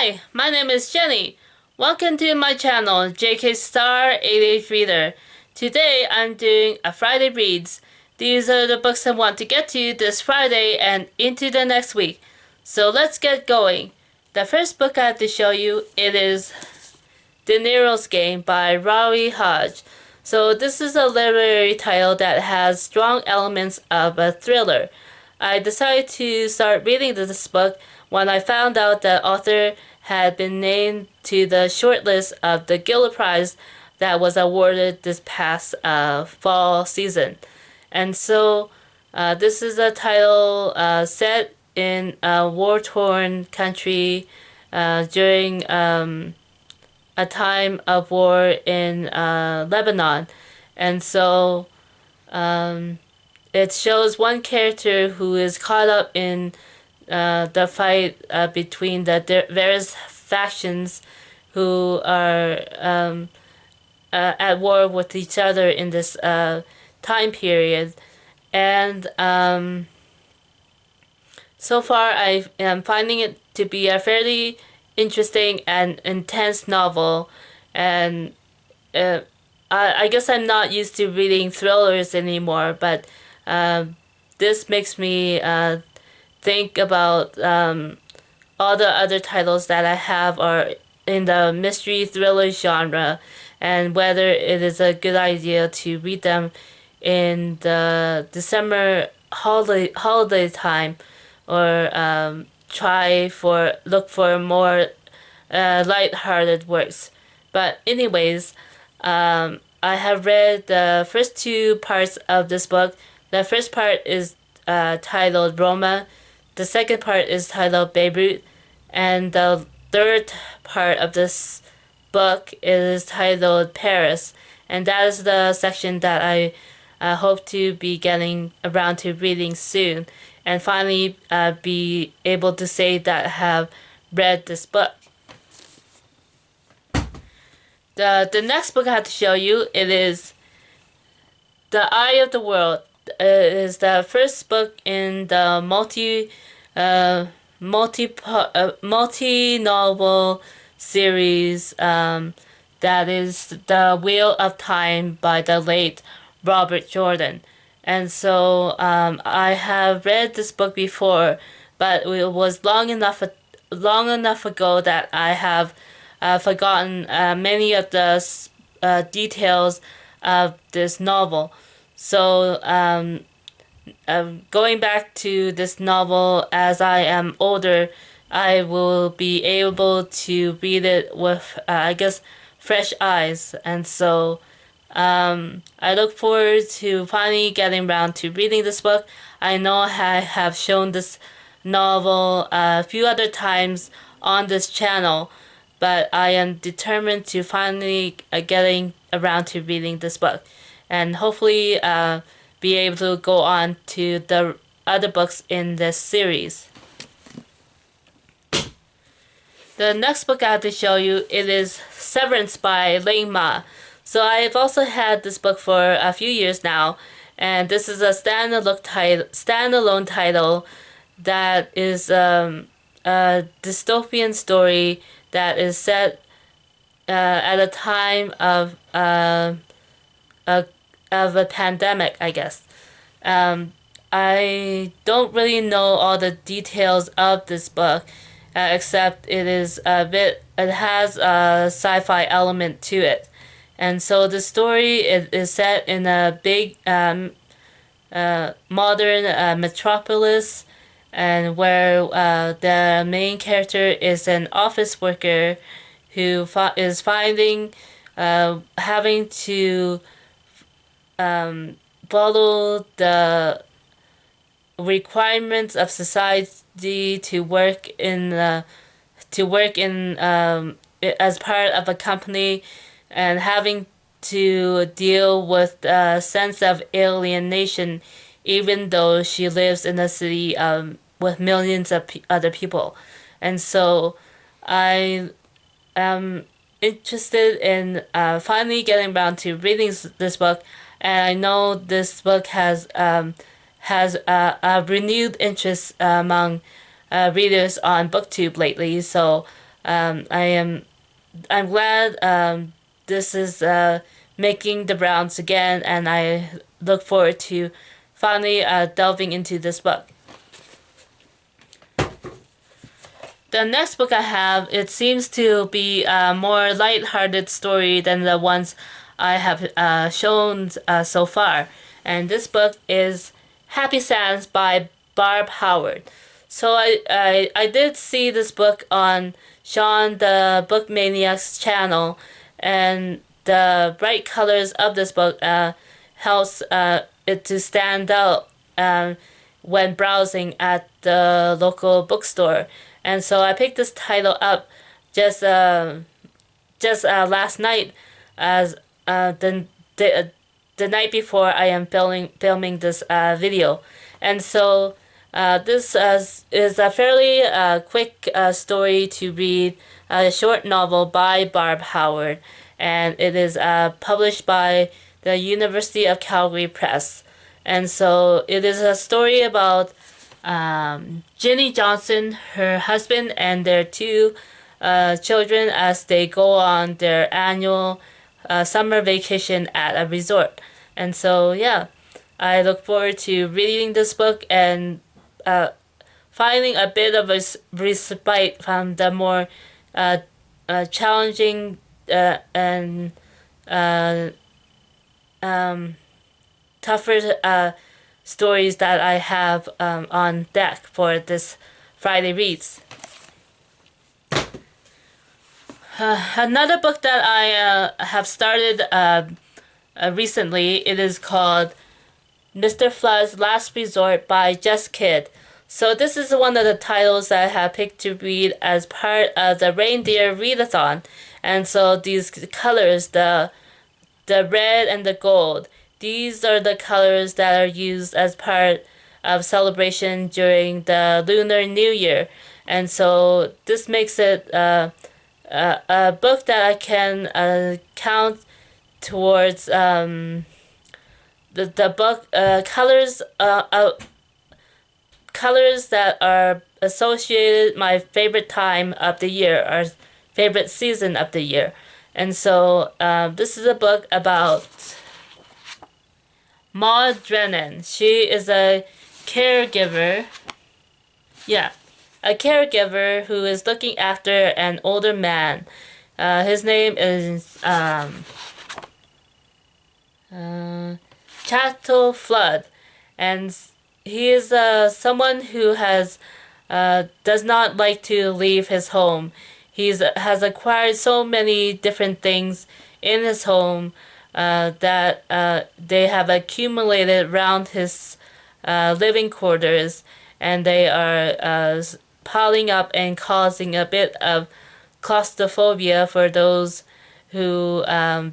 Hi, my name is Jenny. Welcome to my channel, JK Star 88 Reader. Today I'm doing a Friday Reads. These are the books I want to get to this Friday and into the next week. So let's get going. The first book I have to show you, it is De Niro's Game by Rawi Hodge. So this is a literary title that has strong elements of a thriller. I decided to start reading this book when I found out that author had been named to the shortlist of the Giller Prize that was awarded this past fall season. And so this is a title set in a war-torn country during a time of war in Lebanon. And so it shows one character who is caught up in the fight between the various factions who are at war with each other in this time period. And so far I am finding it to be a fairly interesting and intense novel, and I guess I'm not used to reading thrillers anymore, but this makes me think about all the other titles that I have are in the mystery thriller genre, and whether it is a good idea to read them in the December holiday time, or look for more light-hearted works. But anyways, I have read the first two parts of this book. The first part is titled Roma. The second part is titled Beirut. And the third part of this book is titled Paris. And that is the section that I hope to be getting around to reading soon, and finally be able to say that I have read this book. The next book I have to show you, it is The Eye of the World. It is the first book in the multi-novel series that is The Wheel of Time by the late Robert Jordan. And so I have read this book before, but it was long enough ago that I have forgotten many of the details of this novel. So going back to this novel as I am older, I will be able to read it with, I guess, fresh eyes. And so I look forward to finally getting around to reading this book. I know I have shown this novel a few other times on this channel, but I am determined to finally getting around to reading this book, and hopefully be able to go on to the other books in this series. The next book I have to show you, it is Severance by Ling Ma. So I've also had this book for a few years now, and this is a standalone title that is a dystopian story that is set at a time of a pandemic, I guess. I don't really know all the details of this book, except it has a sci-fi element to it. And so the story is set in a big modern metropolis, and where the main character is an office worker who is having to follow the requirements of society to work in as part of a company, and having to deal with a sense of alienation, even though she lives in a city with millions of other people. And so I am interested in finally getting around to reading this book, and I know this book has a renewed interest among readers on BookTube lately. So I'm glad this is making the rounds again, and I look forward to finally delving into this book. The next book I have, it seems to be a more light-hearted story than the ones I have shown so far. And this book is Happy Sands by Barb Howard. So I did see this book on Sean the Bookmaniac's channel, and the bright colors of this book helps it to stand out when browsing at the local bookstore. And so I picked this title up just last night, as the night before I am filming this video. And so this is a fairly quick story to read, a short novel by Barb Howard, and it is published by the University of Calgary Press. And so it is a story about Ginny Johnson, her husband, and their two children as they go on their annual summer vacation at a resort. And so, yeah, I look forward to reading this book and finding a bit of a respite from the more challenging and tougher stories that I have on deck for this Friday Reads. Another book that I have started recently, it is called Mr. Flood's Last Resort by Jess Kidd. So this is one of the titles that I have picked to read as part of the Reindeer Readathon. And so these colors, the red and the gold, these are the colors that are used as part of celebration during the Lunar New Year. And so this makes it a book that I can count towards the book colors that are associated my favorite time of the year, or favorite season of the year. And so this is a book about Maud Drennan. She is a caregiver. Yeah, a caregiver who is looking after an older man. His name is Chattel Flood, and he is someone who has does not like to leave his home. Has acquired so many different things in his home that they have accumulated around his living quarters, and they are piling up and causing a bit of claustrophobia for those who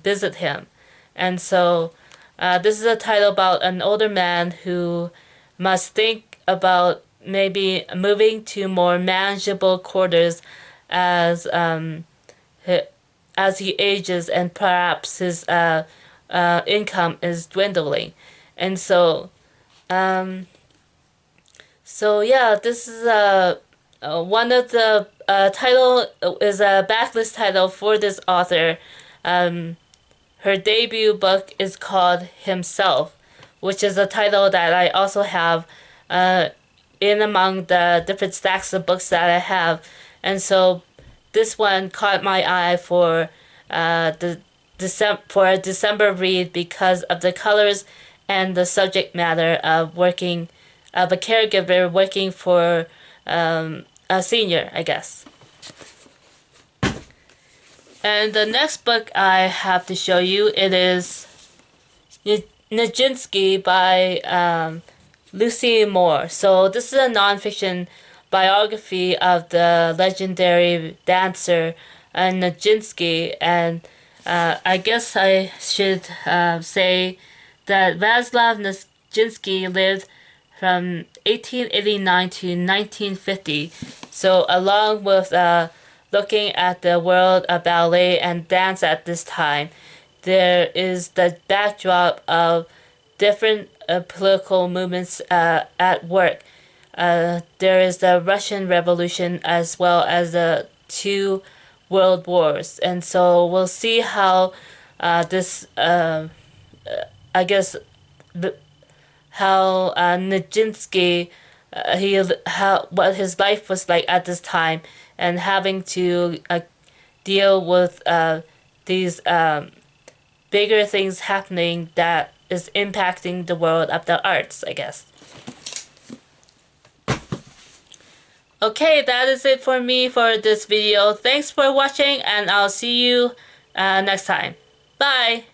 visit him. And so this is a title about an older man who must think about maybe moving to more manageable quarters as he ages, and perhaps his income is dwindling. And so yeah, this is one of the title is a backlist title for this author. Her debut book is called Himself, which is a title that I also have in among the different stacks of books that I have. And so this one caught my eye for a December read because of the colors and the subject matter of a caregiver working for a senior, I guess. And the next book I have to show you, it is Nijinsky by Lucy Moore. So this is a nonfiction biography of the legendary dancer Nijinsky, and I guess I should say that Vaslav Nijinsky lived from 1889 to 1950. So along with looking at the world of ballet and dance at this time, there is the backdrop of different political movements at work. There is the Russian Revolution, as well as the two world wars. And so we'll see how this I guess how Nijinsky how what his life was like at this time, and having to deal with these bigger things happening that is impacting the world of the arts, I guess. Okay, that is it for me for this video. Thanks for watching, and I'll see you next time. Bye!